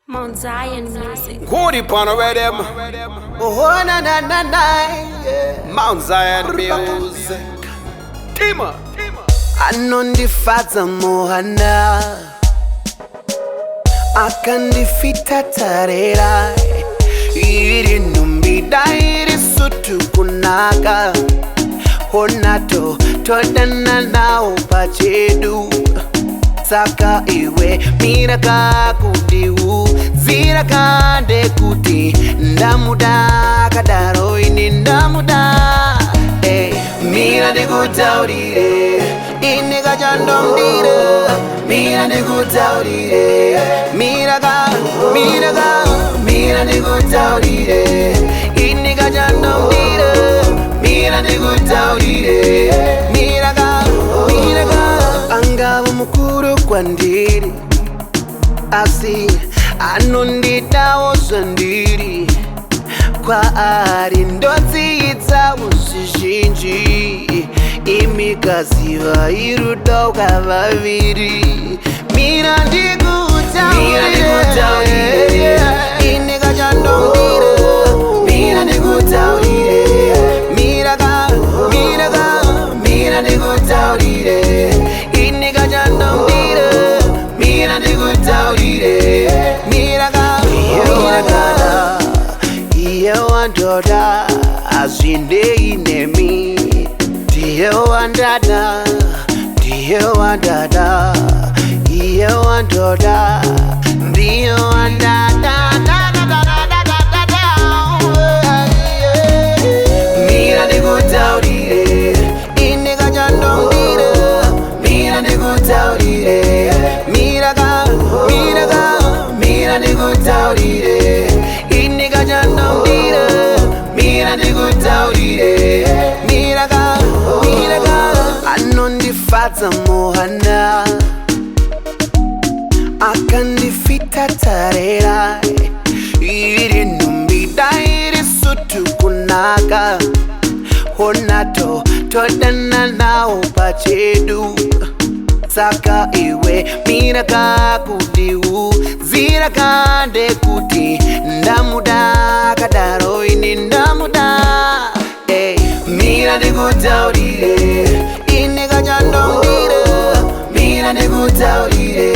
Mount Zion music. Cody Pan rhythm. Oh na na na na, yeah. Mount Zion music. Tima. Anondifadza Mohana akandifita tarera iri numbida iri sutu kunaka honato todana nao pachedu saka iwe miraka kudiu zirakande kuti ndamuda kadaro ini ndamuda mira de kutaurire inega jandomdire mira de kutaurire mira de kutaurire inega jandomdire mira de kutaurire mira angava mukuru kwandiri asi anonditawo zandiri kwa ari ndodziidza muzvizhinji imikaziva irudoka vaviri mira ndikutaurire ineka chandomdire mira ndikutaurire mira ndikutaurire ineka chandomdire mira ndikutaurire mira Iye wandoda azindei nemi Diye wandada Iye wandoda Diye wandada Mira ndikutaurire ineka chandomdire Mira ndikutaurire mira ndikutaurire ineka chandomdire mira ndikutaurire mira anondifadza Mohana akandifita tarera iri numbida iri sutu kunaka honato todana nao pachedu saka iwe miraka kudiu zirakande kuti ndamuda kadaro ini ndamuda mira ndikutaurire ineka chandomdire mira ndikutaurire